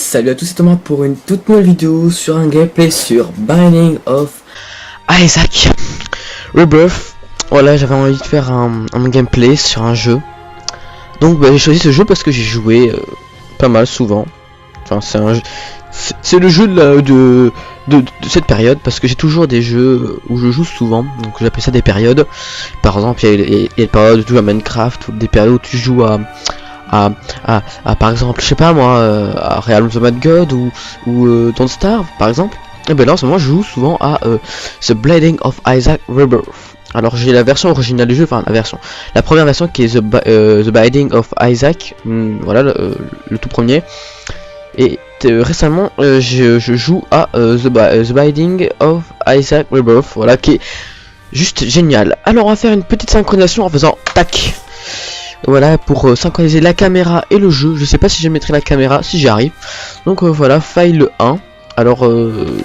Salut à tous, c'est Thomas pour une toute nouvelle vidéo sur un gameplay sur Binding of Isaac Rebirth. Voilà, j'avais envie de faire un gameplay sur un jeu. Donc j'ai choisi ce jeu parce que j'ai joué pas mal souvent. Enfin c'est le jeu de cette période, parce que j'ai toujours des jeux où je joue souvent, donc j'appelle ça des périodes. Par exemple, il y a des périodes où tu joues à Minecraft, ou des périodes où tu joues à par exemple, je sais pas moi, à Realms of Mad God ou Don't Starve par exemple. Et ben là en ce moment je joue souvent à The Binding of Isaac Rebirth. Alors j'ai la version originale du jeu, enfin la première version qui est The Binding of Isaac, voilà le tout premier. Et récemment je joue à The Binding of Isaac Rebirth, voilà, qui est juste génial. Alors on va faire une petite synchronisation en faisant tac. Voilà, pour synchroniser la caméra et le jeu. Je sais pas si je mettrai la caméra, si j'y arrive. Donc voilà, file 1. Alors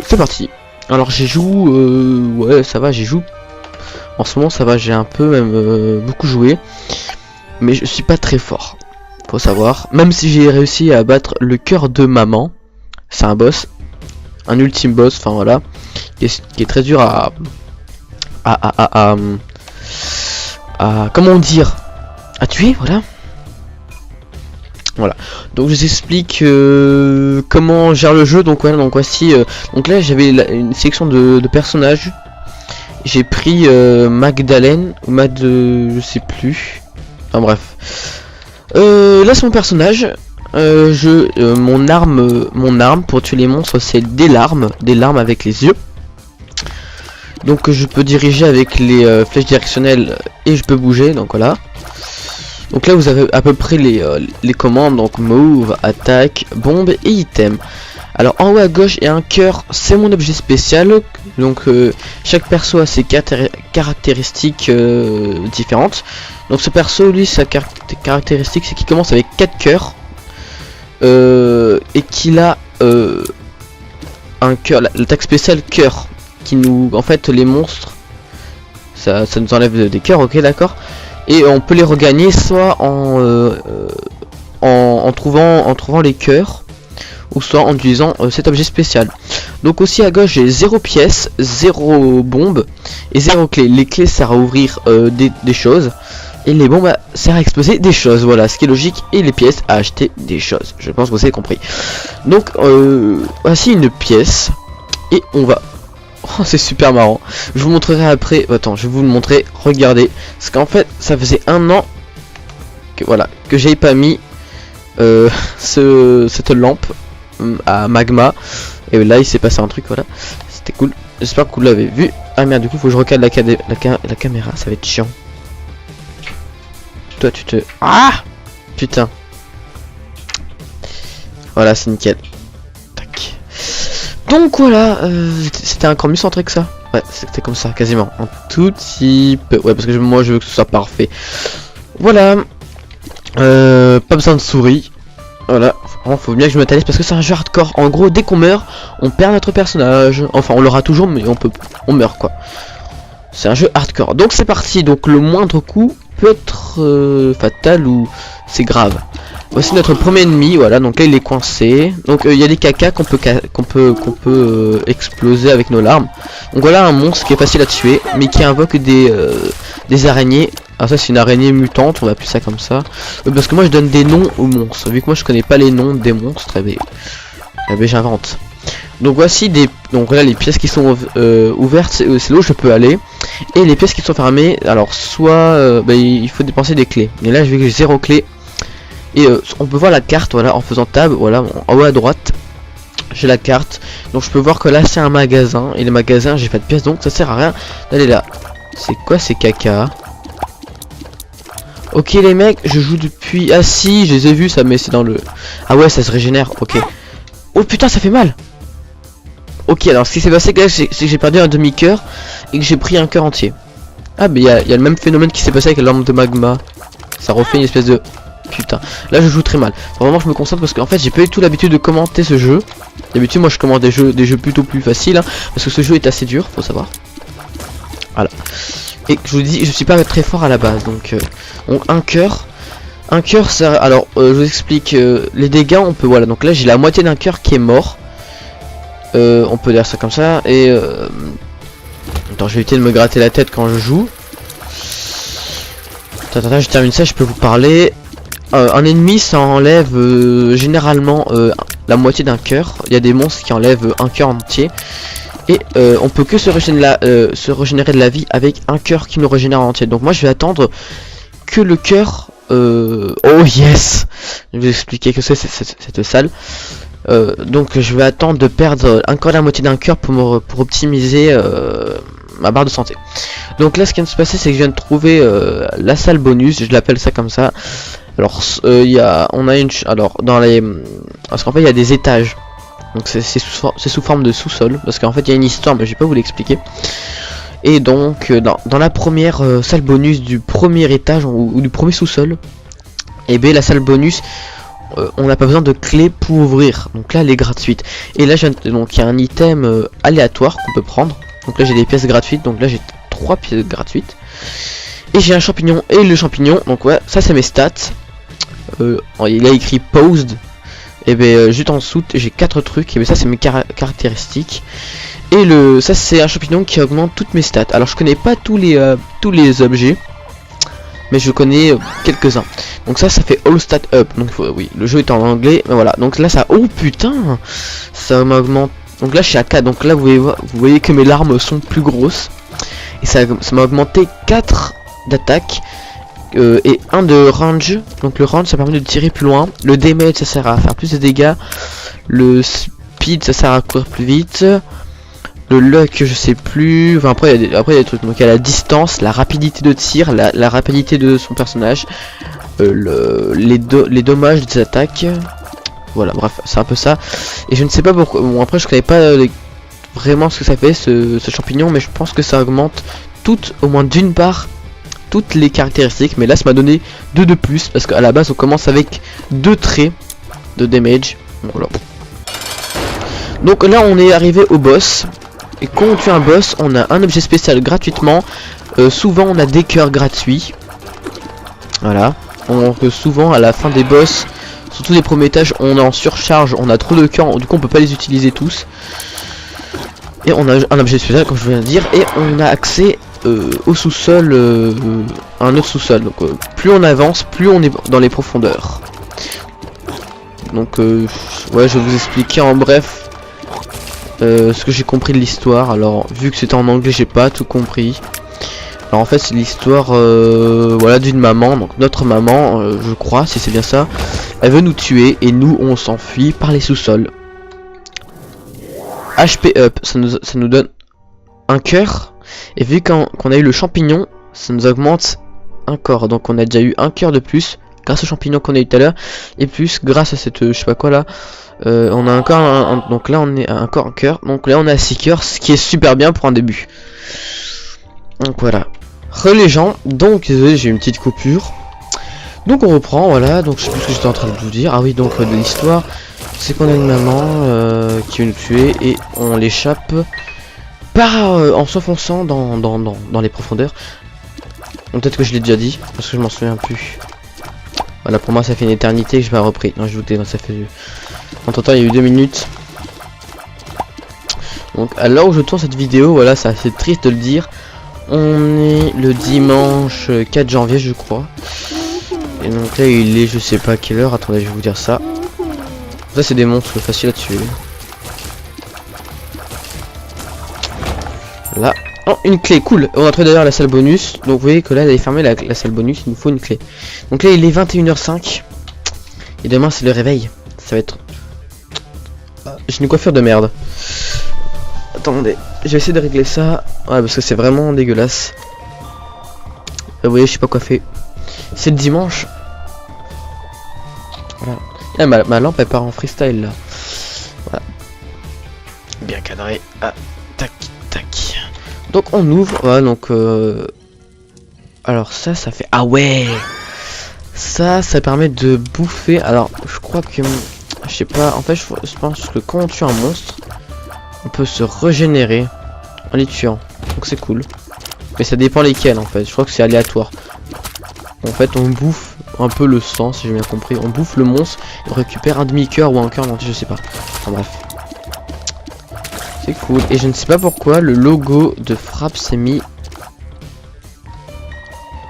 c'est parti. Alors j'ai joue, ouais ça va, j'ai joue. En ce moment ça va, j'ai un peu même beaucoup joué. Mais je suis pas très fort, faut savoir. Même si j'ai réussi à battre le cœur de maman. C'est un boss, un ultime boss, enfin voilà. Qui est très dur à comment dire, à tuer, voilà. Donc je vous explique comment gère le jeu. Donc voilà, donc voici donc là j'avais une sélection de personnages. J'ai pris Magdalene ou je sais plus, enfin bref, là c'est mon personnage. Mon arme pour tuer les monstres, c'est des larmes avec les yeux. Donc je peux diriger avec les flèches directionnelles et je peux bouger, donc voilà. Donc là vous avez à peu près les commandes, donc move, attaque, bombe et item. Alors en haut à gauche il y a un cœur, c'est mon objet spécial. Donc chaque perso a ses caractéristiques différentes. Donc ce perso, lui, sa caractéristique c'est qu'il commence avec 4 cœurs et qu'il a un cœur, l'attaque spéciale cœur, qui nous, en fait, les monstres, ça nous enlève des cœurs, ok, d'accord. Et on peut les regagner soit en trouvant les cœurs, ou soit en utilisant cet objet spécial. Donc aussi à gauche j'ai 0 pièces, 0 bombes et 0 clés. Les clés servent à ouvrir des choses, et les bombes servent à exploser des choses, voilà, ce qui est logique, et les pièces à acheter des choses. Je pense que vous avez compris. Donc voici une pièce, et on va... Oh, c'est super marrant. Je vous montrerai après. Attends, je vais vous le montrer. Regardez. Parce qu'en fait, ça faisait un an que voilà que j'ai pas mis cette lampe à magma. Et là, il s'est passé un truc. Voilà. C'était cool. J'espère que vous l'avez vu. Ah merde, du coup, faut que je recale la caméra. Ça va être chiant. Toi, tu te... Ah putain. Voilà, c'est nickel. Donc voilà, c'était encore mieux centré que ça. Ouais, c'était comme ça, quasiment. Un tout petit peu. Ouais, parce que moi je veux que ce soit parfait. Voilà. Pas besoin de souris. Voilà. Faut bien que je me talise parce que c'est un jeu hardcore. En gros, dès qu'on meurt, on perd notre personnage. Enfin, on l'aura toujours, mais on meurt quoi. C'est un jeu hardcore. Donc c'est parti. Donc le moindre coup peut être fatal ou c'est grave. Voici notre premier ennemi, voilà, donc là il est coincé. Donc il y a des caca qu'on peut exploser avec nos larmes. Donc voilà un monstre qui est facile à tuer, mais qui invoque des araignées. Alors ça c'est une araignée mutante, on va appeler ça comme ça. Parce que moi je donne des noms aux monstres, vu que moi je connais pas les noms des monstres, et ben j'invente. Donc voici donc voilà les pièces qui sont ouvertes, c'est là où je peux aller. Et les pièces qui sont fermées, alors soit il faut dépenser des clés. Et là je vais que j'ai 0 clés. Et on peut voir la carte, voilà, en faisant tab, voilà, en haut à droite j'ai la carte. Donc je peux voir que là c'est un magasin, et les magasins j'ai pas de pièces, donc ça sert à rien d'aller là. C'est quoi ces caca? Ok les mecs, je joue depuis... Ah si, je les ai vus ça, mais c'est dans le... Ah ouais, ça se régénère, ok. Oh putain, ça fait mal. Ok, alors ce qui s'est passé là, c'est que j'ai perdu un demi-cœur et que j'ai pris un cœur entier. Ah mais il y a le même phénomène qui s'est passé avec la lampe de magma. Ça refait une espèce de... Putain, là je joue très mal. Faut vraiment je me concentre parce qu'en fait j'ai pas du tout l'habitude de commenter ce jeu. D'habitude moi je commande des jeux plutôt plus faciles, hein, parce que ce jeu est assez dur, faut savoir. Voilà. Et je vous dis, je suis pas très fort à la base, donc un cœur. Un cœur, ça... Alors, je vous explique. Les dégâts, on peut... Voilà, donc là, j'ai la moitié d'un cœur qui est mort. On peut dire ça comme ça. Et... Attends, je vais éviter de me gratter la tête quand je joue. Attends, je termine ça, je peux vous parler. Un ennemi, ça enlève généralement la moitié d'un cœur. Il y a des monstres qui enlèvent un cœur entier. Et on peut que se régénérer de la vie avec un cœur qui nous régénère entier. Donc moi, je vais attendre que le cœur... Oh yes! Je vais vous expliquer que c'est cette salle. Donc je vais attendre de perdre encore la moitié d'un cœur pour optimiser ma barre de santé. Donc là, ce qui vient de se passer, c'est que je viens de trouver la salle bonus, je l'appelle ça comme ça. Alors on a une, alors dans les, parce qu'en fait il y a des étages, donc c'est sous forme de sous-sol, parce qu'en fait il y a une histoire, mais je vais pas vous l'expliquer. Et donc dans la première salle bonus du premier étage ou du premier sous-sol, et bien la salle bonus, on n'a pas besoin de clé pour ouvrir, donc là elle est gratuite. Et là donc il y a un item aléatoire qu'on peut prendre. Donc là j'ai des pièces gratuites, donc là j'ai 3 pièces gratuites. Et j'ai un champignon, et le champignon, donc ouais, ça c'est mes stats. Il a écrit paused. Et bien juste en dessous j'ai 4 trucs, et bien ça c'est mes caractéristiques. Et ça c'est un champignon qui augmente toutes mes stats. Alors je connais pas tous les objets, mais je connais quelques-uns. Donc ça fait all stat up. Donc oui, le jeu est en anglais, mais voilà. Donc là ça, oh putain, ça m'augmente. Donc là je suis à 4, donc là vous voyez que mes larmes sont plus grosses. Et ça m'a augmenté 4 d'attaque et 1 de range. Donc le range ça permet de tirer plus loin. Le damage ça sert à faire plus de dégâts. Le speed ça sert à courir plus vite. Le luck je sais plus. Enfin après il y a des trucs. Donc il y a la distance, la rapidité de tir, la rapidité de son personnage, les dommages des attaques. Voilà, bref, c'est un peu ça. Et je ne sais pas pourquoi. Bon, après, je connais pas vraiment ce que ça fait, ce champignon, mais je pense que ça augmente toutes, au moins d'une part, toutes les caractéristiques. Mais là, ça m'a donné 2 de plus, parce qu'à la base, on commence avec 2 traits de damage. Voilà. Donc là, on est arrivé au boss. Et quand on tue un boss, on a un objet spécial gratuitement. Souvent, on a des cœurs gratuits. Voilà. Donc souvent, à la fin des boss... Surtout les premiers étages, on est en surcharge, on a trop de cœurs, du coup on peut pas les utiliser tous. Et on a un objet spécial comme je viens de dire, et on a accès au sous-sol, un autre sous-sol. Donc plus on avance, plus on est dans les profondeurs. Donc ouais, je vais vous expliquer en bref ce que j'ai compris de l'histoire. Alors vu que c'était en anglais, j'ai pas tout compris. Alors en fait c'est l'histoire voilà, d'une maman, donc notre maman, je crois, si c'est bien ça. Elle veut nous tuer et nous on s'enfuit par les sous-sols. HP up, ça nous donne un cœur. Et vu qu'on a eu le champignon, ça nous augmente un corps. Donc on a déjà eu un cœur de plus grâce au champignon qu'on a eu tout à l'heure. Et plus grâce à cette je sais pas quoi là. On a encore donc là on est encore un cœur. Donc là on a 6 cœurs, ce qui est super bien pour un début. Donc voilà. Les gens, donc désolé j'ai une petite coupure. Donc on reprend, voilà, donc je sais plus ce que j'étais en train de vous dire. Ah oui, donc de l'histoire, c'est qu'on a une maman qui veut nous tuer et on l'échappe en s'enfonçant dans les profondeurs. Peut-être que je l'ai déjà dit, parce que je m'en souviens plus. Voilà, pour moi ça fait une éternité que je m'ai repris. Non, je vous dis, ça fait... Entre temps il y a eu 2 minutes. Donc à l'heure où je tourne cette vidéo, voilà, c'est assez triste de le dire. On est le dimanche 4 janvier je crois. Et donc là il est je sais pas à quelle heure, attendez je vais vous dire ça. Ça c'est des monstres faciles à tuer. Là. Oh, une clé, cool. On a trouvé d'ailleurs la salle bonus. Donc vous voyez que là elle est fermée la salle bonus, il nous faut une clé. Donc là il est 21h05. Et demain c'est le réveil. Ça va être... J'ai une coiffure de merde. Attendez, je vais essayer de régler ça. Ouais, parce que c'est vraiment dégueulasse. Vous voyez, je suis pas coiffé. C'est le dimanche. Voilà. Ah, ma lampe elle part en freestyle là. Voilà. Bien cadré. Ah, tac, tac. Donc on ouvre. Voilà, donc alors ça fait... Ah ouais. Ça permet de bouffer. Alors je crois que... Je sais pas, en fait je pense que quand on tue un monstre, on peut se régénérer en les tuant. Donc c'est cool. Mais ça dépend lesquels en fait, je crois que c'est aléatoire. En fait on bouffe un peu le sang, si j'ai bien compris. On bouffe le monstre, et on récupère un demi-cœur ou un cœur entier, je sais pas. Enfin bref. C'est cool. Et je ne sais pas pourquoi le logo de Frappe s'est mis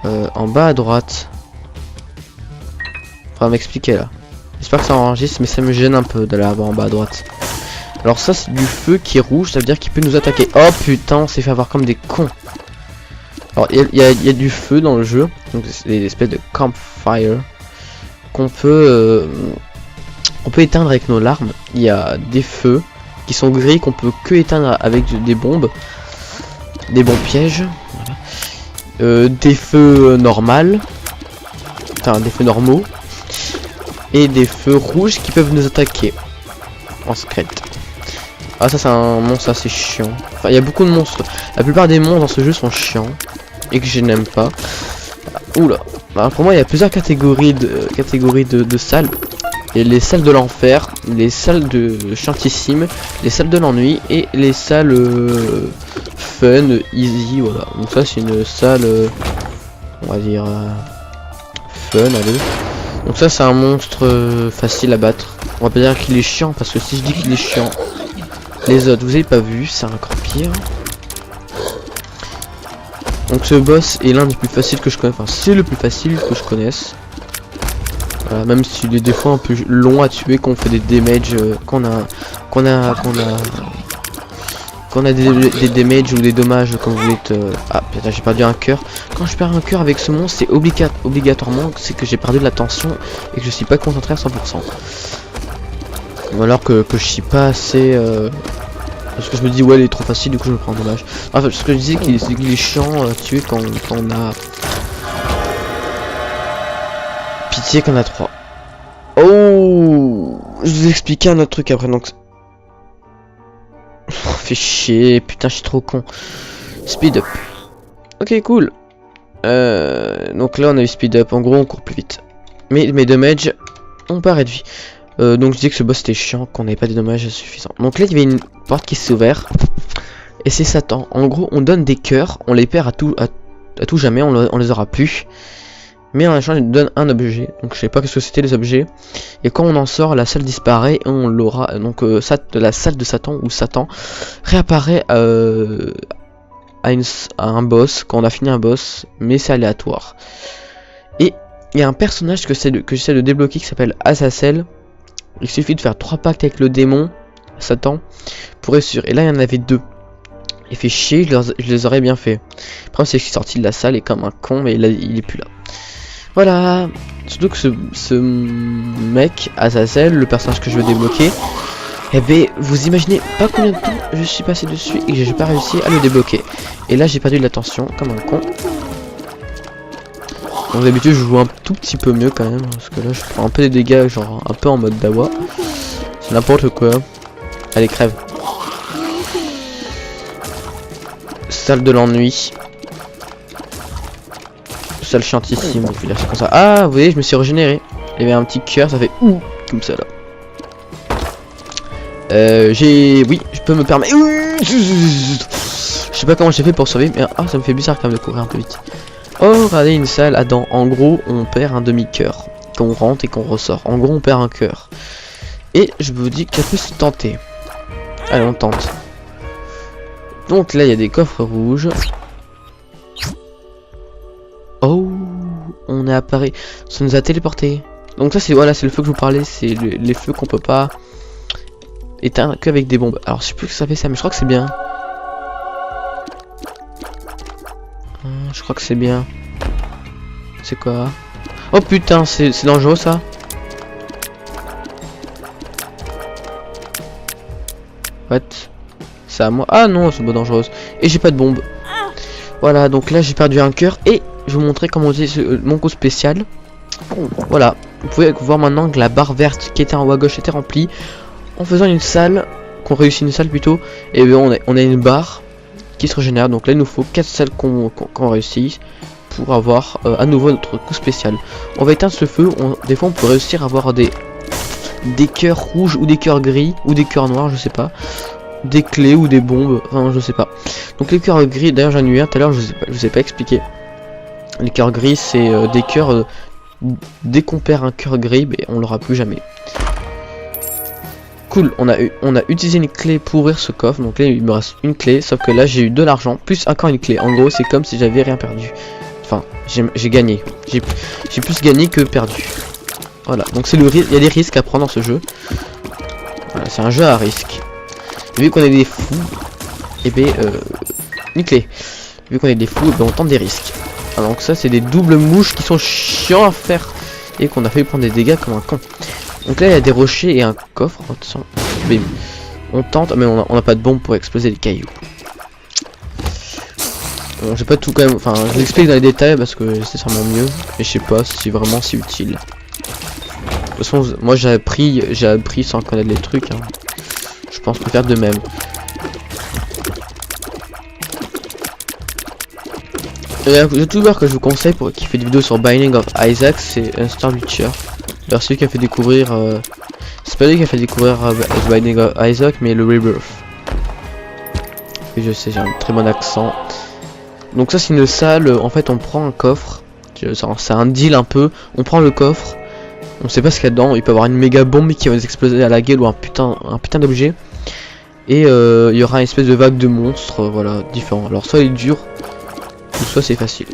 en bas à droite. Faudra m'expliquer là. J'espère que ça enregistre, mais ça me gêne un peu d'aller avoir en bas à droite. Alors ça c'est du feu qui est rouge, ça veut dire qu'il peut nous attaquer. Oh putain, on s'est fait avoir comme des cons. Alors il y a du feu dans le jeu, donc c'est des espèces de campfire qu'on peut éteindre avec nos larmes. Il y a des feux qui sont gris qu'on peut que éteindre avec des bombes, des bons pièges, voilà. Des feux normaux, enfin des feux normaux, et des feux rouges qui peuvent nous attaquer en secret. Ah ça c'est un monstre assez chiant. Enfin il y a beaucoup de monstres. La plupart des monstres dans ce jeu sont chiants et que je n'aime pas. Oula. Alors pour moi il y a plusieurs catégories de salles. Et les salles de l'enfer, les salles de chiantissime, les salles de l'ennui et les salles fun, easy, voilà. Donc ça c'est une salle on va dire fun, allez. Donc ça c'est un monstre facile à battre. On va pas dire qu'il est chiant parce que si je dis qu'il est chiant, les autres, vous avez pas vu, c'est encore pire. Donc ce boss est l'un des plus faciles que je connais, enfin c'est le plus facile que je connaisse. Voilà, même s'il est des fois un peu long à tuer, qu'on fait des damages, qu'on a des damages ou des dommages comme vous voulez. Ah putain j'ai perdu un cœur. Quand je perds un cœur avec ce monstre, c'est obligatoirement c'est que j'ai perdu de l'attention et que je suis pas concentré à 100%. Ou alors que je suis pas assez parce que je me dis ouais il est trop facile, du coup je me prends un dommage. Enfin ce que je disais qu'il est chiant à tuer quand on a pitié qu'on a 3. Oh, je vous expliquer un autre truc après donc. Oh, fait chier, putain je suis trop con. Speed up. Ok cool. Donc là on a eu speed up, en gros on court plus vite. Mais mes damages ont pas réduit. Donc je dis que ce boss était chiant, qu'on n'avait pas de dommages suffisants. Donc là il y avait une porte qui s'est ouverte. Et c'est Satan. En gros on donne des cœurs, on les perd à tout jamais, on les aura plus. Mais en échange il nous donne un objet. Donc je sais pas ce que c'était les objets. Et quand on en sort, la salle disparaît et on l'aura. Donc la salle de Satan ou Satan réapparaît à un boss, quand on a fini un boss, mais c'est aléatoire. Et il y a un personnage que j'essaie de débloquer qui s'appelle Azazel. Il suffit de faire 3 pactes avec le démon Satan pour réussir. Et là il y en avait 2. Il fait chier, je les aurais bien fait. Le problème c'est que je suis sorti de la salle et comme un con, mais il est plus là. Voilà. Surtout que ce mec Azazel, le personnage que je veux débloquer, eh ben vous imaginez pas combien de temps je suis passé dessus et que j'ai pas réussi à le débloquer. Et là j'ai perdu de l'attention comme un con. Donc d'habitude je joue un tout petit peu mieux quand même, parce que là je prends un peu des dégâts, genre un peu en mode dawa. C'est n'importe quoi. Allez crève. Salle de l'ennui. Salle chiantissime, on peut dire ça comme ça. Ah vous voyez je me suis régénéré. Il y avait un petit cœur, ça fait ouh comme ça là. Oui, je peux me permettre. Je sais pas comment j'ai fait pour survivre, mais ça me fait bizarre quand même de courir un peu vite. Oh, regardez une salle à dents. En gros, on perd un demi-cœur. Qu'on rentre et qu'on ressort. En gros, on perd un cœur. Et je vous dis qu'elle peut se tenter. Allez, on tente. Donc là, il y a des coffres rouges. Oh, on est apparu. Ça nous a téléporté. Donc ça, c'est voilà, c'est le feu que je vous parlais. C'est les feux qu'on peut pas éteindre qu'avec des bombes. Alors, je sais plus que ça fait ça, mais je crois que c'est bien. Je crois que c'est bien. C'est quoi? Oh putain, c'est dangereux ça. What? C'est à moi. Ah non, c'est pas dangereux. Et j'ai pas de bombe. Voilà, donc là j'ai perdu un cœur. Et je vais vous montrer comment utiliser mon coup spécial. Voilà. Vous pouvez voir maintenant que la barre verte qui était en haut à gauche était remplie. En faisant une salle, qu'on réussit une salle plutôt. Et bien on a une barre qui se régénère. Donc là il nous faut 4 salles qu'on réussit pour avoir à nouveau notre coup spécial. On va éteindre ce feu. Des fois on peut réussir à avoir des cœurs rouges ou des cœurs gris ou des cœurs noirs, je sais pas, des clés ou des bombes, enfin je sais pas. Donc les cœurs gris, d'ailleurs j'en ai eu un tout à l'heure, je vous ai pas expliqué. Les cœurs gris c'est des cœurs dès qu'on perd un cœur gris, ben, on l'aura plus jamais. Cool, on a utilisé une clé pour ouvrir ce coffre, donc là il me reste une clé, sauf que là j'ai eu de l'argent, plus encore une clé. En gros c'est comme si j'avais rien perdu. Enfin, j'ai gagné. J'ai plus gagné que perdu. Voilà, donc c'est le risque, il y a des risques à prendre dans ce jeu. Voilà, c'est un jeu à risque. Et vu qu'on est des fous, et ben une clé. Vu qu'on est des fous, ben, on tente des risques. Alors, donc ça c'est des doubles mouches qui sont chiants à faire et qu'on a fait prendre des dégâts comme un con. Donc là il y a des rochers et un coffre. Attention, bim. On tente, mais on n'a pas de bombe pour exploser les cailloux. Bon, j'ai pas tout quand même, enfin je l'explique dans les détails parce que c'est sûrement mieux, mais je sais pas si vraiment c'est utile. De toute façon moi j'ai appris sans connaître les trucs, hein. Je pense qu'on peut faire de même. Le youtubeur que je vous conseille pour qui fait des vidéos sur Binding of Isaac, c'est un Star Witcher. Alors celui qui a fait découvrir c'est pas lui qui a fait découvrir Binding of Isaac, mais le Rebirth. Et je sais, j'ai un très bon accent. Donc ça c'est une salle, en fait on prend un coffre, c'est un deal un peu, on prend le coffre, on sait pas ce qu'il y a dedans, il peut y avoir une méga bombe qui va nous exploser à la gueule ou un putain d'objet. Et il y aura une espèce de vague de monstres, voilà, différents. Alors soit il est dur, ou soit c'est facile.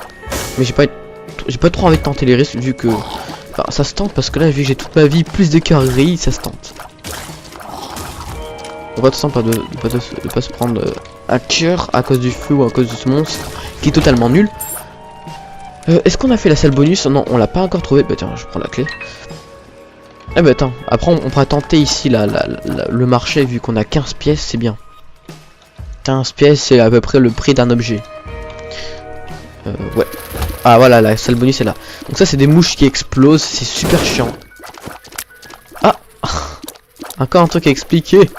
Mais j'ai pas trop envie de tenter les risques vu que... Enfin ça se tente parce que là vu que j'ai toute ma vie plus de cœur gris, ça se tente. On va tout simplement pas se prendre un cœur à cause du feu ou à cause de ce monstre qui est totalement nul. Est-ce qu'on a fait la salle bonus? Non, on l'a pas encore trouvé. Bah tiens, je prends la clé. Ah bah attends, après on pourra tenter ici le marché vu qu'on a 15 pièces, c'est bien. 15 pièces c'est à peu près le prix d'un objet. Ouais. Ah voilà, la salle bonus est là. Donc ça c'est des mouches qui explosent, c'est super chiant. Ah encore un truc à expliquer.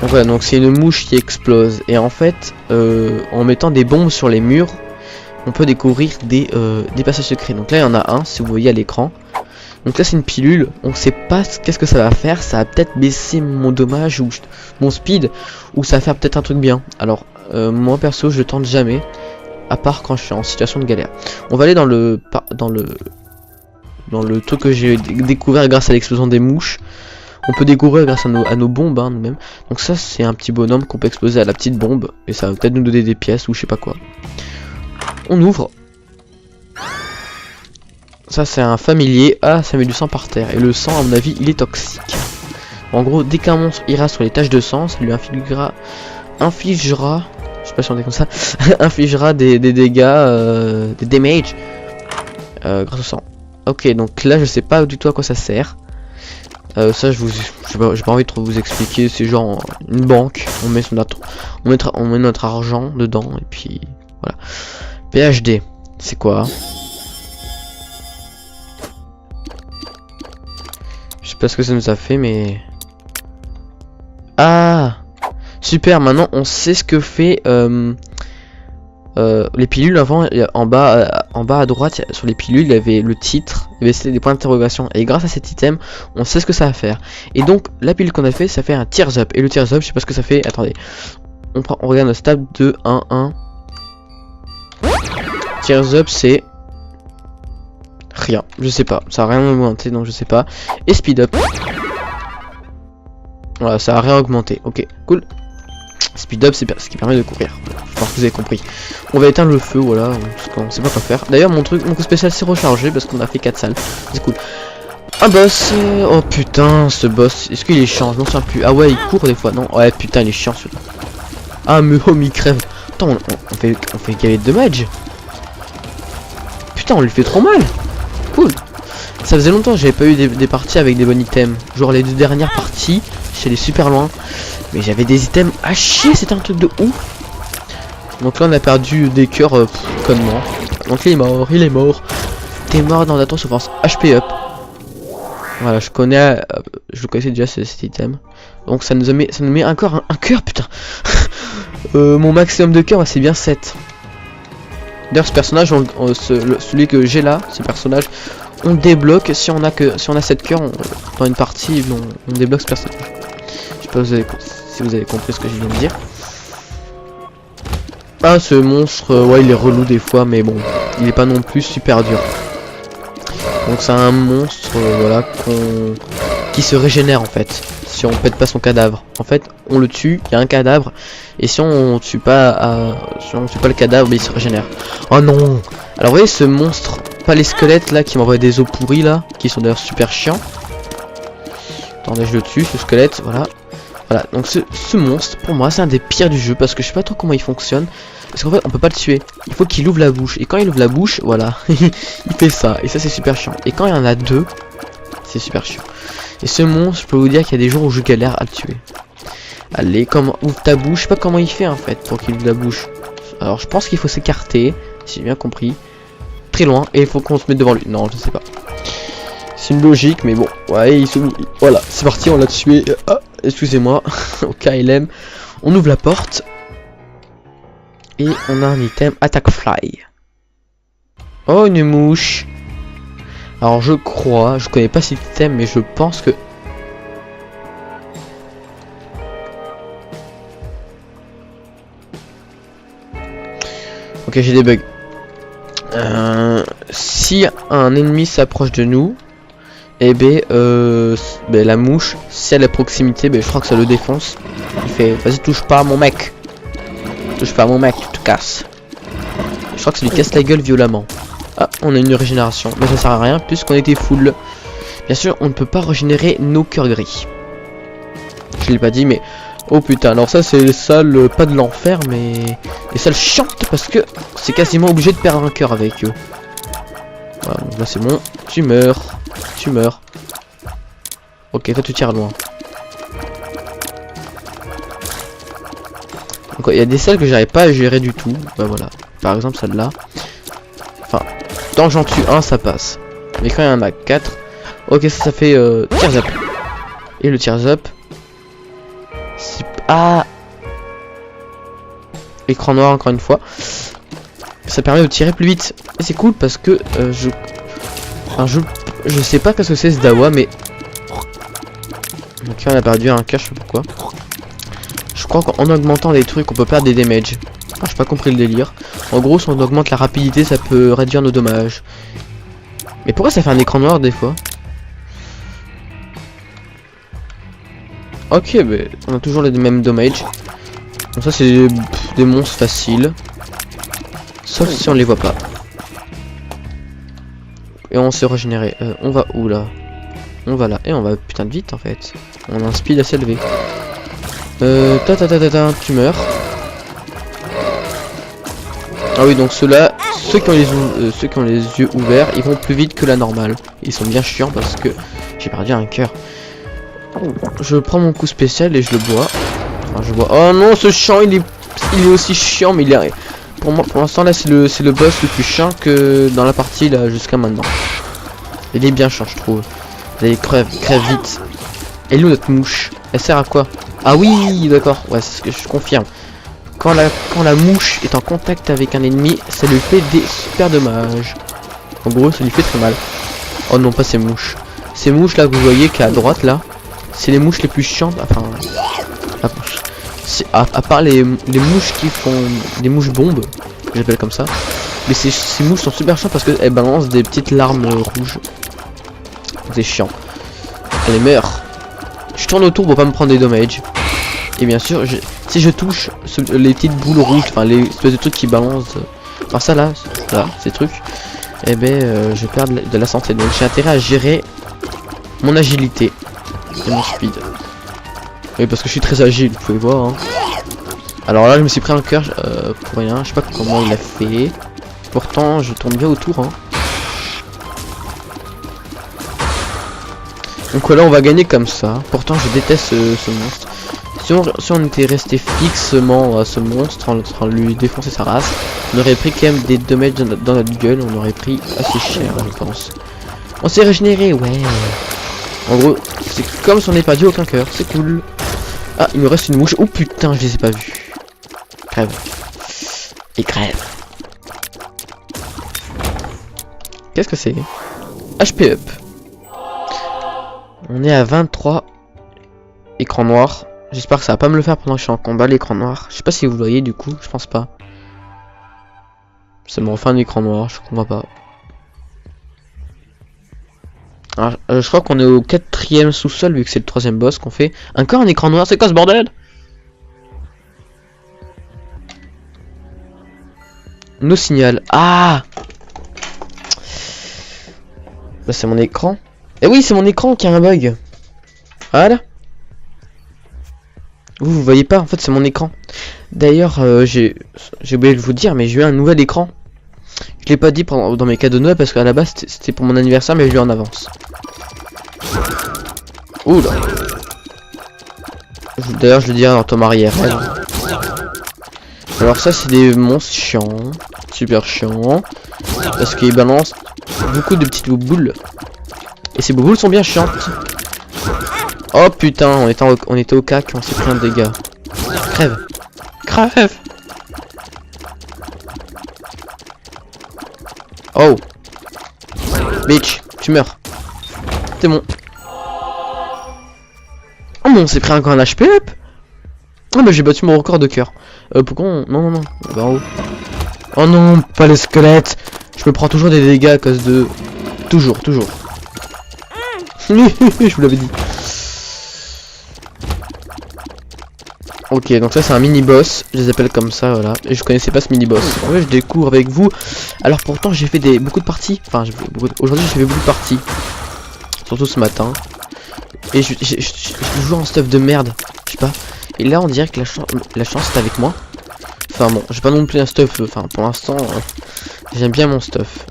Donc voilà, donc c'est une mouche qui explose. Et en fait, en mettant des bombes sur les murs, on peut découvrir des passages secrets. Donc là il y en a un, si vous voyez à l'écran. Donc là c'est une pilule, on sait pas qu'est-ce que ça va faire, ça va peut-être baisser mon dommage ou mon speed, ou ça va faire peut-être un truc bien. Alors moi perso je tente jamais, à part quand je suis en situation de galère. On va aller dans le truc que j'ai découvert grâce à l'explosion des mouches. On peut découvrir grâce à nos bombes hein, nous-mêmes. Donc ça c'est un petit bonhomme qu'on peut exploser à la petite bombe, et ça va peut-être nous donner des pièces ou je sais pas quoi. On ouvre. Ça c'est un familier. Ah ça met du sang par terre. Et le sang à mon avis il est toxique. En gros dès qu'un monstre ira sur les taches de sang, ça lui infligera, je sais pas si on dit comme ça, infligera des dégâts, des damage grâce au sang. Ok donc là je sais pas du tout à quoi ça sert. Ça j'ai pas envie de trop vous expliquer. C'est genre une banque, on met notre argent dedans et puis voilà. PhD c'est quoi? Je sais pas ce que ça nous a fait mais... Ah super, maintenant on sait ce que fait les pilules. Avant en bas à droite sur les pilules il y avait le titre, il y avait des points d'interrogation, et grâce à cet item on sait ce que ça va faire. Et donc la pilule qu'on a fait ça fait un tears up, et le tears up je sais pas ce que ça fait. Attendez, on regarde notre table de 1-1. Tears up c'est rien, je sais pas, ça a rien augmenté donc je sais pas. Et speed up, voilà ça a rien augmenté. Ok cool. Speed up c'est ce qui permet de courir. Je pense que vous avez compris. On va éteindre le feu, voilà, parce qu'on sait pas quoi faire. D'ailleurs mon coup spécial s'est rechargé parce qu'on a fait 4 salles. C'est cool. Un boss, oh putain ce boss, est-ce qu'il est chiant? Je m'en souviens plus. Ah ouais il court des fois, non? Ouais putain il est chiant celui-là. Ah mais oh il crève. Attends on fait gagner de damage. Putain on lui fait trop mal. Cool. Ça faisait longtemps que j'avais pas eu des parties avec des bons items. Genre les 2 dernières parties, j'étais allé super loin. Mais j'avais des items à chier, c'était un truc de ouf. Donc là on a perdu des cœurs connement. Donc là il est mort. T'es mort dans la tour souffrance. HP up. Voilà, je le connaissais déjà cet item. Donc ça nous met encore un cœur putain. Mon maximum de cœur c'est bien 7. D'ailleurs ce personnage, celui que j'ai là, ce personnage, on débloque si on a 7 cœurs dans une partie, on débloque ce personnage. Je sais pas si vous avez compris ce que je viens de dire. Ah ce monstre, ouais il est relou des fois mais bon, il est pas non plus super dur. Donc c'est un monstre voilà qui se régénère en fait si on pète pas son cadavre. En fait on le tue, il y a un cadavre, et si on tue pas le cadavre, il se régénère. Oh non. Alors vous voyez ce monstre, pas les squelettes là qui m'envoient des os pourris là, qui sont d'ailleurs super chiants. Attendez, je le tue ce squelette, voilà. Voilà, donc ce monstre pour moi c'est un des pires du jeu, parce que je sais pas trop comment il fonctionne. Parce qu'en fait on peut pas le tuer, il faut qu'il ouvre la bouche, et quand il ouvre la bouche, voilà, il fait ça, et ça c'est super chiant. Et quand il y en a deux, c'est super chiant. Et ce monstre, je peux vous dire qu'il y a des jours où je galère à le tuer. Allez, comment ouvre ta bouche, je sais pas comment il fait en fait pour qu'il ouvre la bouche. Alors je pense qu'il faut s'écarter, si j'ai bien compris, très loin, et il faut qu'on se mette devant lui. Non, je sais pas. C'est une logique, mais bon, ouais, voilà, c'est parti, on l'a tué. Ah, excusez-moi, au KLM, on ouvre la porte. Et on a un item Attack Fly. Oh, une mouche. Alors je crois, je connais pas cet item, mais je pense que... Ok, j'ai des bugs. Si un ennemi s'approche de nous, et la mouche, si elle est à proximité, je crois que ça le défonce. Il fait, vas-y touche pas à mon mec. Touche pas à mon mec, tu te casses. Je crois que ça lui casse la gueule violemment. Ah, on a une régénération, mais ça sert à rien puisqu'on était full. Bien sûr, on ne peut pas régénérer nos cœurs gris. Je l'ai pas dit, mais oh putain, alors ça c'est les salles, pas de l'enfer, mais les salles chiantes parce que c'est quasiment obligé de perdre un cœur avec eux. Voilà, donc là c'est bon, tu meurs, tu meurs. Ok, toi tu tires loin. Donc il y a des salles que j'arrive pas à gérer du tout. Bah voilà, par exemple celle-là. Enfin, tant que j'en tue un, ça passe. Mais quand il y en a 4, ok, ça fait tears up. Et le tears up, ah, écran noir encore une fois. Ça permet de tirer plus vite. Et c'est cool parce que je sais pas qu'est-ce que c'est ce dawa, mais ok, on a perdu un cœur, je sais pas pourquoi. Je crois qu'en augmentant des trucs, on peut perdre des damages. Ah, j'ai pas compris le délire. En gros, si on augmente la rapidité, ça peut réduire nos dommages. Mais pourquoi ça fait un écran noir des fois? Ok, mais on a toujours les mêmes dommages. Donc ça, c'est des monstres faciles. Sauf si on les voit pas. Et on s'est régénéré. On va où là? On va là. Et on va putain de vite en fait. On a un speed assez élevé. Tu meurs. Ah oui, donc ceux-là, ceux qui ont les yeux ouverts, ils vont plus vite que la normale. Ils sont bien chiants parce que j'ai perdu un cœur. Je prends mon coup spécial et je le bois. Enfin, je bois. Oh non, ce champ il est aussi chiant, mais il est... Pour moi, pour l'instant là, c'est le boss le plus chiant que dans la partie là jusqu'à maintenant. Il est bien chiant, je trouve. Allez, crève vite. Et nous notre mouche, elle sert à quoi? Ah oui, d'accord, ouais, c'est ce que je confirme. Quand la mouche est en contact avec un ennemi, ça lui fait des super dommages. En gros, ça lui fait très mal. Oh non, pas ces mouches. Ces mouches là que vous voyez qui est à droite là, c'est les mouches les plus chiantes. Enfin, à part les mouches qui font des mouches bombes, j'appelle comme ça. Mais ces mouches sont super chiantes parce qu'elles balancent des petites larmes rouges. C'est chiant. Allez, meurs. Je tourne autour pour pas me prendre des dommages. Et bien sûr, si je touche les petites boules rouges, enfin les espèces de trucs qui balancent, enfin ça là, ces trucs, et je perds de la santé. Donc j'ai intérêt à gérer mon agilité et mon speed. Oui, parce que je suis très agile, vous pouvez voir. Hein. Alors là, je me suis pris un cœur pour rien. Je sais pas comment il a fait. Pourtant, je tourne bien autour. Hein. Donc là, on va gagner comme ça. Pourtant, je déteste ce monstre. Si on était resté fixement à ce monstre en train de lui défoncer sa race, on aurait pris quand même des dommages dans notre gueule. On aurait pris assez cher, je pense. On s'est régénéré, ouais. En gros, c'est comme si on n'ait pas dit aucun cœur. C'est cool. Ah, il me reste une mouche. Oh putain, je les ai pas vus. Crève. Et crève. Qu'est-ce que c'est? HP up. On est à 23. Écran noir. J'espère que ça va pas me le faire pendant que je suis en combat, l'écran noir. Je sais pas si vous voyez du coup, je pense pas. Ça me refait un écran noir, je comprends pas. Alors, je crois qu'on est au 4e sous-sol vu que c'est le 3e boss qu'on fait. Encore un écran noir, c'est quoi ce bordel? Nos signal. Ah, bah, c'est mon écran. Eh oui, c'est mon écran qui a un bug. Voilà. Vous voyez pas, en fait c'est mon écran. D'ailleurs, j'ai oublié de vous dire, mais j'ai eu un nouvel écran. Je l'ai pas dit dans mes cadeaux de Noël parce qu'à la base c'était pour mon anniversaire, mais je l'ai eu en avance. Oula. D'ailleurs, je le dirai dans ton arrière. Alors ça, c'est des monstres chiants, super chiants, parce qu'ils balancent beaucoup de petites bouboules. Et ces bouboules sont bien chiantes. Oh putain, on était au cac, on s'est pris un dégât. Crève. Crève. Oh. Bitch, tu meurs. C'est bon. Oh mais on s'est pris encore un HP up. Ah bah j'ai battu mon record de cœur. Pourquoi on... Non, on va en haut. Oh non, pas les squelettes. Je me prends toujours des dégâts à cause de... Toujours. Je vous l'avais dit. Ok, donc ça c'est un mini-boss, je les appelle comme ça, voilà. Et je connaissais pas ce mini-boss. En fait, je découvre avec vous. Alors pourtant j'ai fait beaucoup de parties. Enfin, aujourd'hui j'ai fait beaucoup de parties. Surtout ce matin. Et je joue en stuff de merde. Je sais pas. Et là on dirait que la chance est avec moi. Enfin bon, j'ai pas non plus un stuff. Enfin pour l'instant, j'aime bien mon stuff.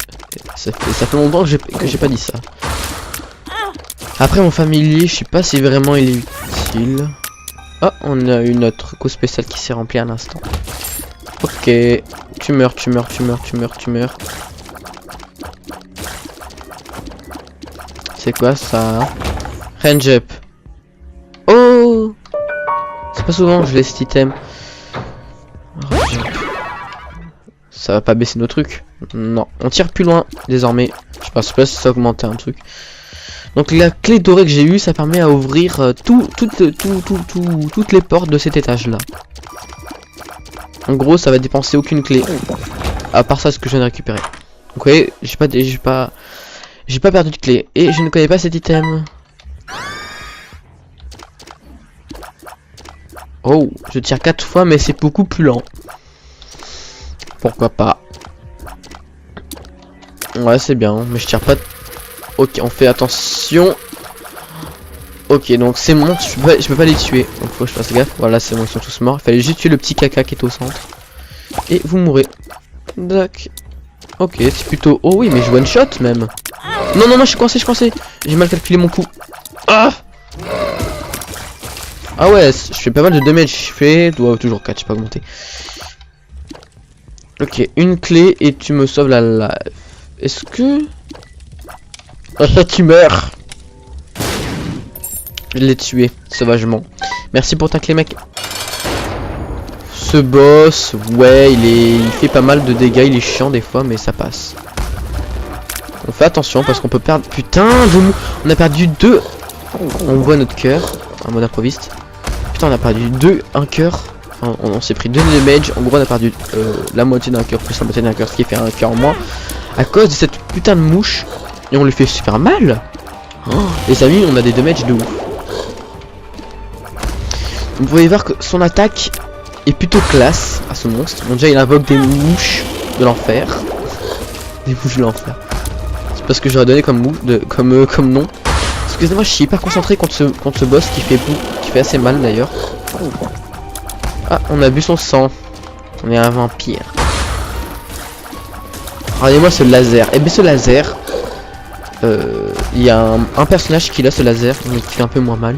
Ça fait longtemps que j'ai pas dit ça. Après mon familier, je sais pas si vraiment il est utile. Oh, on a eu notre coup spécial qui s'est rempli à l'instant. Ok, tu meurs. C'est quoi ça? Range up. Oh, c'est pas souvent que je laisse cet item. Ça va pas baisser nos trucs. Non, on tire plus loin désormais. Je pense pas si ça a augmenté un truc. Donc la clé dorée que j'ai eue, ça permet à ouvrir toutes les portes de cet étage là. En gros, ça va dépenser aucune clé. À part ça, ce que je viens de récupérer. Donc vous voyez, j'ai pas perdu de clé. Et je ne connais pas cet item. Oh, je tire 4 fois, mais c'est beaucoup plus lent. Pourquoi pas? Ouais, c'est bien, mais je tire pas. Ok, on fait attention. Ok, donc c'est bon, je peux pas les tuer. Donc faut que je fasse gaffe. Voilà, c'est bon, ils sont tous morts. Il fallait juste tuer le petit caca qui est au centre. Et vous mourrez. Dac. Ok, c'est plutôt... Oh oui, mais je one shot même. Non, je suis coincé. J'ai mal calculé mon coup. Ah ouais, je fais pas mal de damage. Je fais... Dois toujours 4, j'ai pas augmenté. Ok, une clé et tu me sauves la life. Est-ce que... Ah, tu meurs. Je l'ai tué sauvagement. Merci pour ta clé, mec. Ce boss, ouais, il fait pas mal de dégâts, il est chiant des fois, mais ça passe. On fait attention parce qu'on peut perdre... Putain, on a perdu 2. On voit notre cœur, en mode improviste. Putain, on a perdu un cœur. Enfin, on s'est pris 2 damage. En gros, on a perdu la moitié d'un cœur plus la moitié d'un cœur, ce qui fait un cœur en moins. À cause de cette putain de mouche. Et on lui fait super mal. Oh, les amis, on a des damages de ouf. Vous pouvez voir que son attaque est plutôt classe à ce monstre. Bon, déjà il invoque des mouches de l'enfer. Des mouches de l'enfer. C'est parce que j'aurais donné comme nom. Excusez-moi, je suis hyper concentré contre ce boss qui fait assez mal d'ailleurs. Ah, on a bu son sang. On est un vampire. Regardez-moi ce laser. Et bien ce laser, il y a un personnage qui a ce laser, mais qui fait un peu moins mal.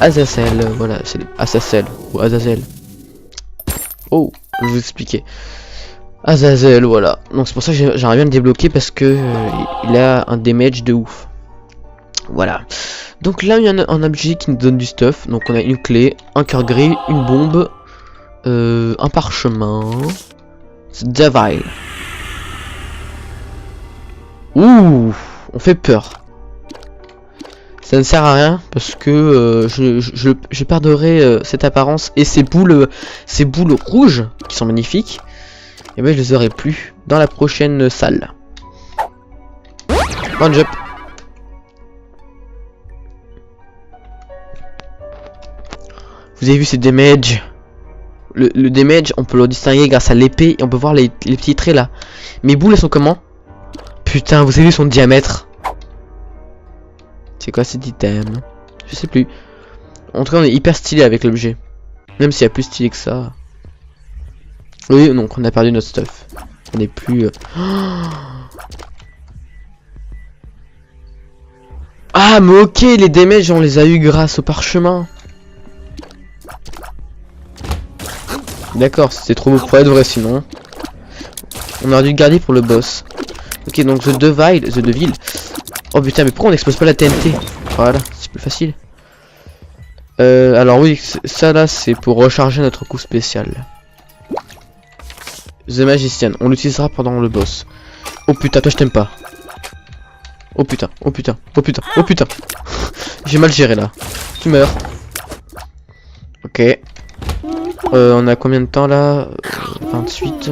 Azazel, voilà, c'est Azazel ou Azazel. Oh, je vais vous expliquer. Azazel, voilà. Donc c'est pour ça que j'aimerais bien le débloquer parce que il a un damage de ouf. Voilà. Donc là il y a un objet qui nous donne du stuff. Donc on a une clé, un cœur gris, une bombe, un parchemin. C'est Devil. Ouh, on fait peur. Ça ne sert à rien parce que je perdrai cette apparence et ces boules rouges qui sont magnifiques. Et ben je les aurai plus dans la prochaine salle. One jump. Vous avez vu ces damage? Le damage, on peut le distinguer grâce à l'épée et on peut voir les petits traits là. Mes boules, elles sont comment? Putain, vous avez vu son diamètre? C'est quoi cet item? Je sais plus. En tout cas, on est hyper stylé avec l'objet. Même s'il y a plus stylé que ça. Oui, donc on a perdu notre stuff. On n'est plus... Ah, mais ok, les damages, on les a eu grâce au parchemin. D'accord, c'était trop beau pour être vrai sinon. On aurait dû le garder pour le boss. Ok, donc The Devil. Oh putain, mais pourquoi on n'explose pas la TNT? Voilà, c'est plus facile. Alors oui, ça là, c'est pour recharger notre coup spécial. The Magician, on l'utilisera pendant le boss. Oh putain, toi je t'aime pas. Oh putain, oh putain, oh putain, oh putain. J'ai mal géré là. Tu meurs. Ok. On a combien de temps là? 28.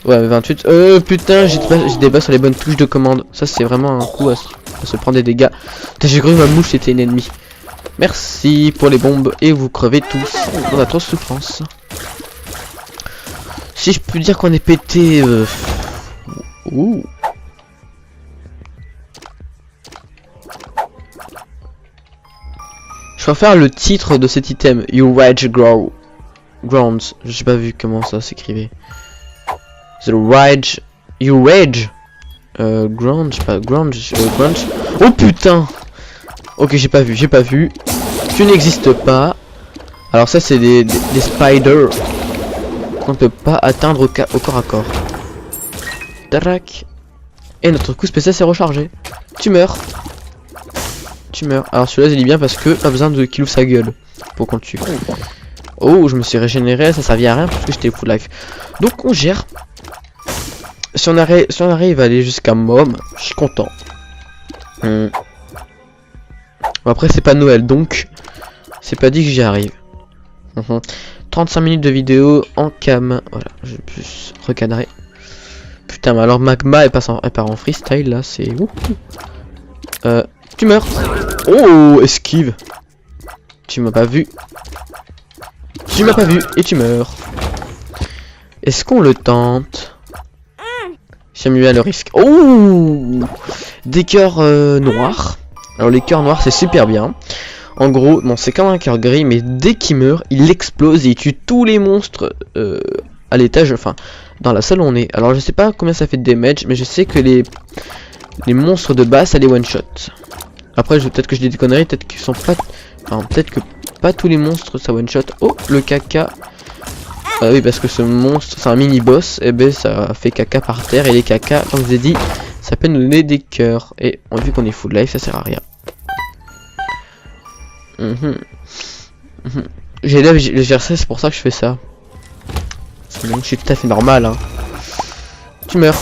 Ouais, 28. Putain, j'ai des bas sur les bonnes touches de commande. Ça, c'est vraiment un coup à se prendre des dégâts. J'ai cru que ma mouche c'était une ennemie. Merci pour les bombes et vous crevez tous. On a trop de souffrance. Si je peux dire qu'on est pété. Ouh. Je vais faire le titre de cet item. You Rage Grounds. J'ai pas vu comment ça s'écrivait. The Rage. You Rage. Ground, je sais pas. Ground. Oh putain. Ok, j'ai pas vu. Tu n'existes pas. Alors ça c'est des spiders qu'on ne peut pas atteindre au corps à corps. Tac. Et notre coup spécial s'est rechargé. Tu meurs. Alors celui-là il est bien parce que pas besoin de qu'il ouvre sa gueule pour qu'on le tue. Oh, je me suis régénéré, ça servait à rien parce que j'étais full life. Donc on gère. Si on arrive à aller jusqu'à Mom, je suis content. Bon, après c'est pas Noël donc c'est pas dit que j'y arrive. 35 minutes de vidéo en cam. Voilà, je vais plus recadrer. Putain, mais alors Magma elle part en freestyle là, c'est tu meurs. Oh, esquive. Tu m'as pas vu. Et tu meurs. Est-ce qu'on le tente? J'aime bien le risque. Oh, des cœurs noirs. Alors les cœurs noirs c'est super bien. En gros, bon c'est comme un cœur gris, mais dès qu'il meurt, il explose et il tue tous les monstres à l'étage, enfin dans la salle où on est. Alors je sais pas combien ça fait de damage, mais je sais que les monstres de base ça les one shot. Après peut-être que je dis des conneries, peut-être qu'ils sont pas, enfin, peut-être que pas tous les monstres ça one shot. Oh, le caca. Oui, parce que ce monstre c'est un mini boss, et ben ça fait caca par terre, et les caca, comme je vous ai dit, ça peut nous donner des cœurs. Et vu qu'on est full life, ça sert à rien. J'ai le GRC, c'est pour ça que je fais ça. Sinon je suis tout à fait normal hein. Tu meurs.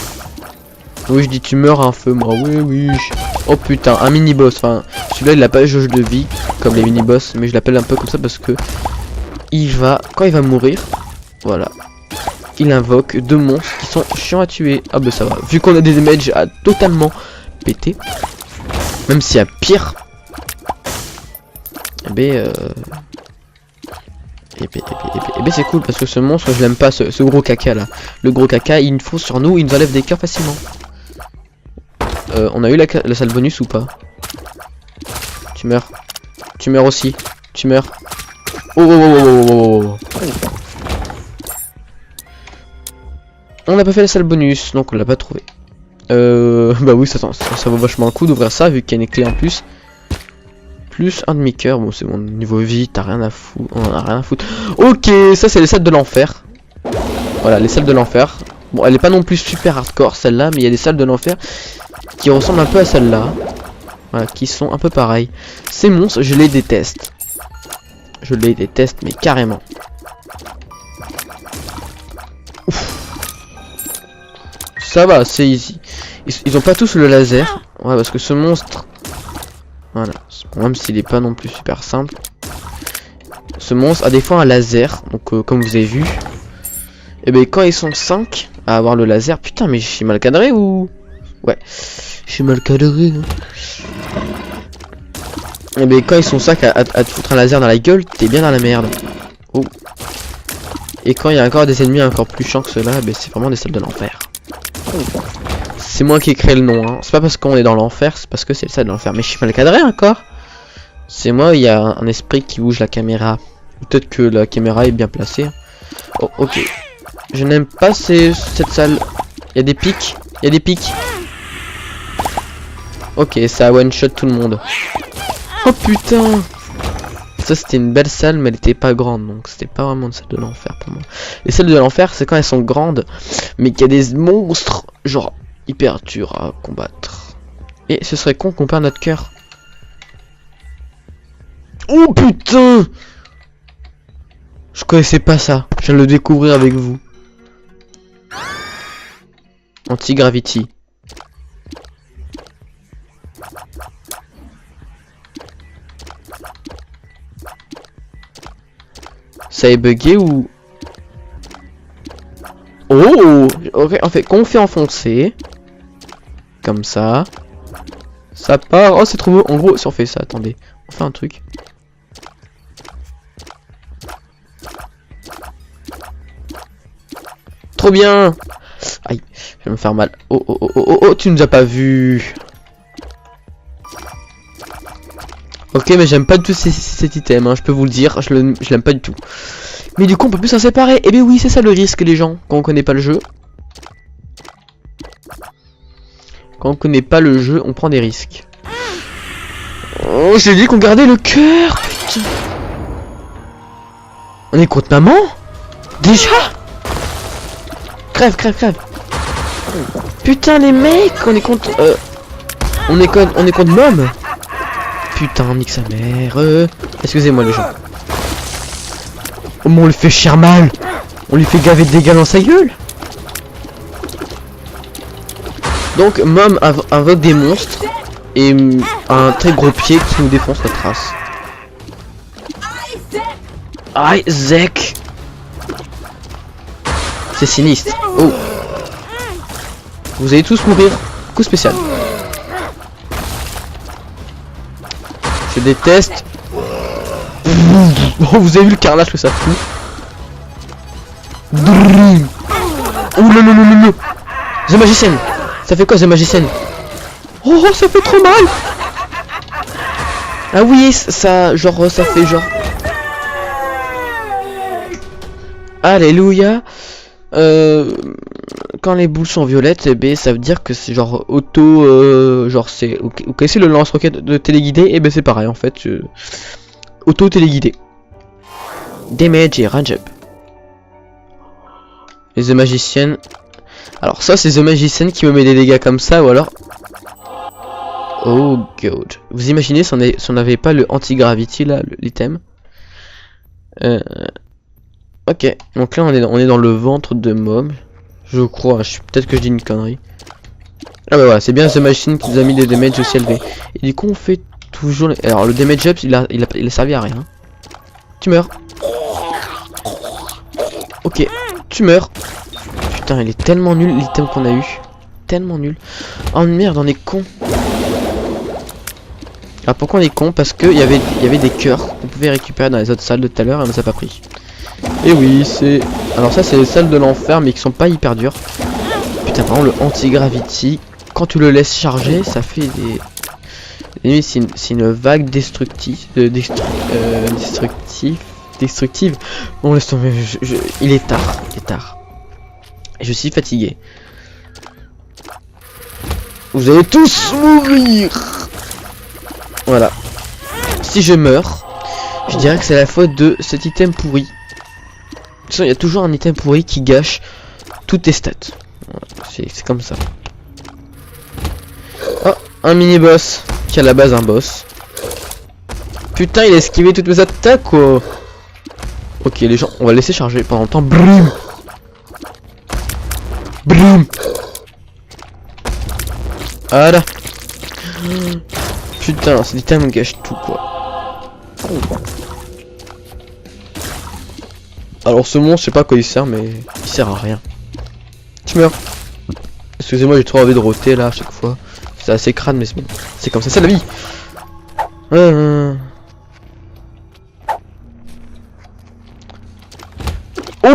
Oui, je dis tu meurs un feu moi. Oui. Oh putain, un mini boss. Enfin, celui-là il a pas jauge de vie comme les mini boss, mais je l'appelle un peu comme ça parce que quand il va mourir, voilà, il invoque deux monstres qui sont chiants à tuer. Ah bah ça va. Vu qu'on a des damages à totalement péter, même s'il y a pire. Et ben c'est cool parce que ce monstre je l'aime pas, ce gros caca là. Le gros caca il faut sur nous, il nous enlève des cœurs facilement. On a eu la salle bonus ou pas? Tu meurs. Tu meurs aussi. Tu meurs. Oh. On n'a pas fait la salle bonus donc on l'a pas trouvé. Bah oui ça vaut vachement le coup d'ouvrir ça vu qu'il y a une clé en plus. Plus un demi-cœur, bon c'est bon, niveau vie, t'as rien à foutre, on en a rien à foutre. Ok, ça c'est les salles de l'enfer. Voilà, les salles de l'enfer. Bon, elle est pas non plus super hardcore celle-là, mais il y a des salles de l'enfer qui ressemblent un peu à celle-là. Voilà, qui sont un peu pareilles. Ces monstres, je les déteste. Mais carrément. Ouf. Ça va, c'est easy. Ils ont pas tous le laser. Ouais, parce que ce monstre... Voilà, même s'il est pas non plus super simple. Ce monstre a des fois un laser, donc comme vous avez vu. Et ben quand ils sont 5 à avoir le laser, putain mais je suis mal cadré ou... Ouais, je suis mal cadré. Et ben quand ils sont sacs à te foutre un laser dans la gueule, t'es bien dans la merde. Oh. Et quand il y a encore des ennemis encore plus chiants que ceux-là, ben c'est vraiment des salles de l'enfer. C'est moi qui ai créé le nom, hein. C'est pas parce qu'on est dans l'enfer, c'est parce que c'est le salle de l'enfer. Mais je suis mal cadré encore. C'est moi, il y a un esprit qui bouge la caméra. Peut-être que la caméra est bien placée. Oh, ok. Je n'aime pas cette salle. Il y a des pics. Il y a des pics. Ok, ça one shot tout le monde. Oh putain. Ça c'était une belle salle, mais elle était pas grande, donc c'était pas vraiment une salle de l'enfer pour moi. Les salles de l'enfer, c'est quand elles sont grandes, mais qu'il y a des monstres, genre hyper durs à combattre. Et ce serait con qu'on perd notre cœur. Oh putain. Je connaissais pas ça, je viens de le découvrir avec vous. Anti-gravity. Ça est bugué ou... Oh. Ok, en fait, quand on fait enfoncer, comme ça, ça part. Oh, c'est trop beau. En gros, si on fait ça, attendez, on fait un truc. Trop bien. Aïe, je vais me faire mal. Oh, oh, oh, oh, oh, tu nous as pas vu. Ok, mais j'aime pas du tout cet item, hein, je peux vous le dire, je l'aime pas du tout. Mais du coup, on peut plus s'en séparer. Eh bien oui, c'est ça le risque, les gens, quand on connaît pas le jeu. Quand on connaît pas le jeu, on prend des risques. Oh, j'ai dit qu'on gardait le cœur. Putain. On est contre maman? Déjà? Crève, crève, crève. Putain, les mecs, on est contre... on est contre Mom. Putain, nique sa mère. Excusez-moi les gens. Oh, mais on lui fait cher mal. On lui fait gaver de dégâts dans sa gueule. Donc Mom invoque des monstres et un très gros pied qui nous défonce notre race. Isaac. C'est sinistre. Oh. Vous allez tous mourir. Coup spécial. Je déteste. Oh, vous avez vu le carnage que ça fout. Oh non non non non non. The Magician. Ça fait quoi The Magician? Oh ça fait trop mal. Ah oui ça genre ça fait genre. Alléluia. Quand les boules sont violettes, eh ben ça veut dire que c'est genre auto genre c'est ok c'est le lance-roquette de téléguidé, et ben c'est pareil en fait, auto téléguidé. Damage et range up. Et The Magician. Alors ça c'est The Magician qui me met des dégâts comme ça, ou alors... Oh god. Vous imaginez si on n'avait pas le anti-gravity là, l'item. Ok, donc là on est dans le ventre de Mom. Je crois, peut-être que je dis une connerie. Ah bah voilà, c'est bien The Machine qui nous a mis des damages aussi élevés. Et du coup on fait toujours... Alors le damage up il a servi à rien. Tu meurs. Ok, tu meurs. Putain, il est tellement nul l'item qu'on a eu. Tellement nul. Oh merde, on est con. Alors pourquoi on est con? Parce que il y avait des cœurs qu'on pouvait récupérer dans les autres salles de tout à l'heure et on les a pas pris. Et oui, c'est... Alors ça c'est les salles de l'enfer mais qui sont pas hyper dures. Putain, par exemple le anti-gravity, quand tu le laisses charger, ça fait des... C'est une vague destructive. Destructive. Bon laisse tomber, il est tard. Et je suis fatigué. Vous allez tous mourir. Voilà. Si je meurs, je dirais que c'est la faute de cet item pourri. Il y a toujours un item pourri qui gâche toutes tes stats. Voilà, c'est comme ça. Oh, un mini-boss qui est à la base un boss. Putain, il a esquivé toutes mes attaques quoi. Ok les gens, on va laisser charger pendant le temps. Brum. Brum. Voilà. Putain, cet item gâche tout quoi. Alors ce monstre, je sais pas à quoi il sert, mais il sert à rien. Tu meurs. Excusez-moi, j'ai trop envie de roter là à chaque fois. C'est assez crade, mais c'est bon. C'est comme ça, c'est la vie. Oh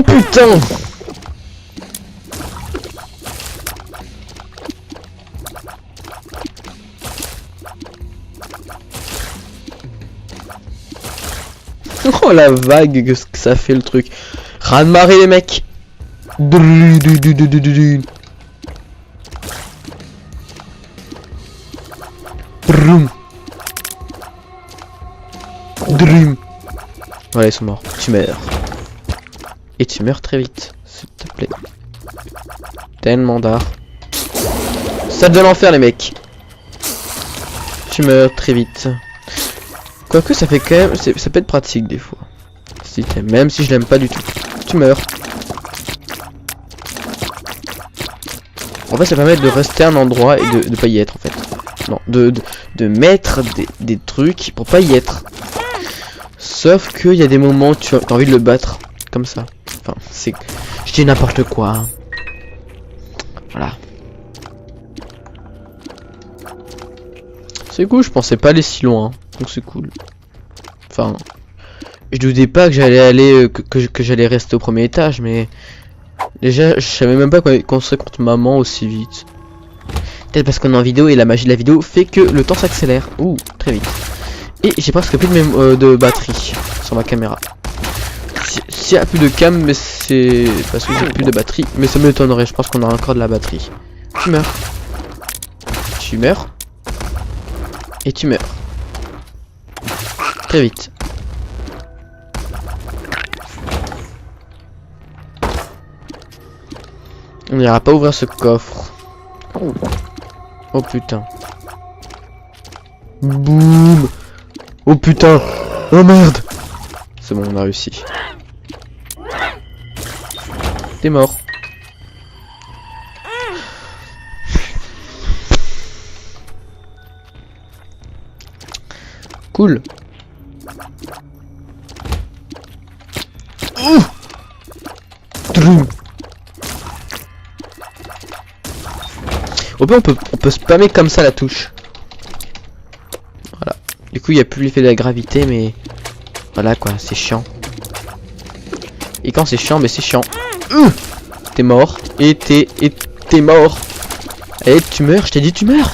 putain. Oh la vague que ça fait le truc. Raz de marée les mecs. Voilà, ils sont morts. Tu meurs. Et tu meurs très vite, s'il te plaît. Tellement d'art. Ça de l'enfer les mecs. Tu meurs très vite. Quoique ça fait quand même, ça peut être pratique des fois. Si même si je l'aime pas du tout. Tu meurs. En fait ça permet de rester à un endroit et de pas y être en fait. Non, de mettre des trucs pour pas y être. Sauf qu'il y a des moments où tu as envie de le battre. Comme ça. Enfin, c'est... Je dis n'importe quoi. Hein. Voilà. C'est cool, je pensais pas aller si loin. Donc c'est cool. Enfin... Je doutais pas que j'allais aller... que j'allais rester au premier étage, mais... Déjà, je savais même pas qu'on serait contre maman aussi vite. Peut-être parce qu'on est en vidéo et la magie de la vidéo fait que le temps s'accélère. Ouh, très vite. Et j'ai presque plus de batterie sur ma caméra. S'il y a plus de cam, mais c'est parce que j'ai plus de batterie. Mais ça m'étonnerait, je pense qu'on a encore de la batterie. Tu meurs. Tu meurs. Et tu meurs. Très vite. On n'ira pas ouvrir ce coffre. Oh putain. Boum. Oh putain. Oh merde. C'est bon, on a réussi. T'es mort. Cool. Ouh. Au pire, on peut spammer comme ça la touche. Voilà. Du coup, il n'y a plus l'effet de la gravité, mais voilà quoi, c'est chiant. Et quand c'est chiant, mais c'est chiant. T'es mort. Et t'es mort. Et tu meurs, je t'ai dit tu meurs.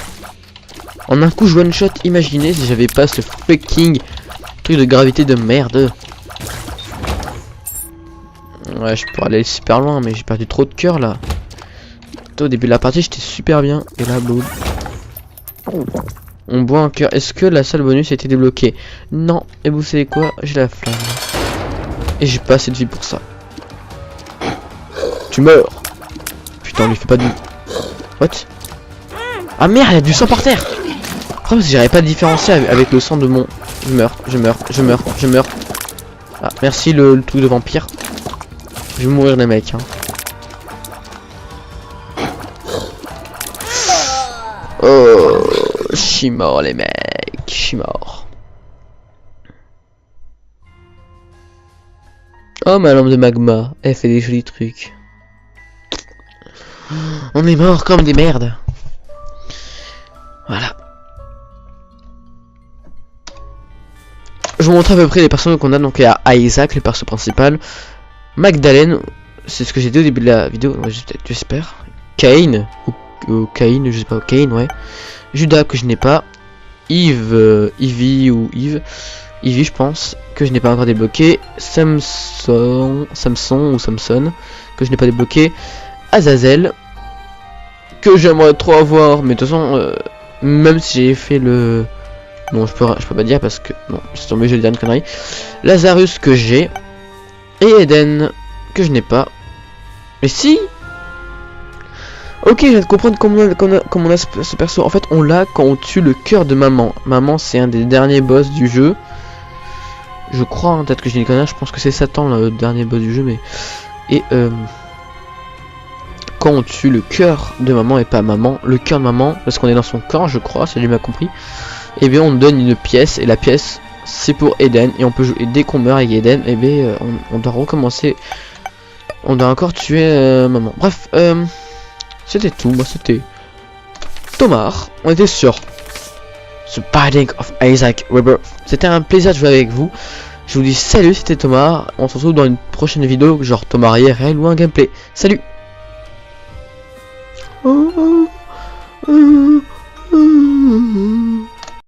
En un coup, je one shot. Imaginez si j'avais pas ce fucking truc de gravité de merde. Ouais, je pourrais aller super loin, mais j'ai perdu trop de cœur là. Au début de la partie, j'étais super bien. Et là, boum. On boit un cœur. Est-ce que la salle bonus a été débloquée? Non. Et vous savez quoi? J'ai la flamme. Et j'ai pas assez de vie pour ça. Tu meurs. Putain, on lui fait pas de... What? Ah merde, il y a du sang par terre. Après, j'arrive pas à différencier avec le sang de mon... Je meurs, je meurs, je meurs, je meurs. Ah, merci le truc de vampire. Je vais mourir les mecs. Hein. Oh, je suis mort les mecs, je suis mort. Oh ma lampe de magma, elle fait des jolis trucs. On est mort comme des merdes. Voilà. Je vous montre à peu près les personnages qu'on a. Donc il y a Isaac, le perso principal. Magdalene, c'est ce que j'ai dit au début de la vidéo, j'espère. Cain, ou Cain, je sais pas, Cain, ouais. Judas que je n'ai pas. Yves, Ivy ou Yves, je pense, que je n'ai pas encore débloqué. Samson ou Samson, que je n'ai pas débloqué. Azazel, que j'aimerais trop avoir, mais de toute façon, même si j'ai fait le... Non, je peux pas dire parce que... Non, c'est tombé, je vais dire une connerie. Lazarus que j'ai. Et Eden, que je n'ai pas. Mais si. Ok, je viens de comprendre comment on a ce perso. En fait, on l'a quand on tue le cœur de maman. Maman, c'est un des derniers boss du jeu. Je crois, hein, peut-être que je dis une connerie, je pense que c'est Satan, le dernier boss du jeu, mais... Et, quand on tue le cœur de maman et pas maman, le cœur de maman, parce qu'on est dans son corps, je crois, si j'ai bien compris, et bien on donne une pièce, et la pièce, c'est pour Eden, et on peut jouer, et dès qu'on meurt avec Eden, et bien on doit recommencer, on doit encore tuer maman. Bref, c'était tout, moi c'était Thomas, on était sûr. The Binding of Isaac Rebirth. C'était un plaisir de jouer avec vous. Je vous dis salut, c'était Thomas. On se retrouve dans une prochaine vidéo, genre Thomas IRL ou un gameplay. Salut. Oh, oh, oh, oh, oh.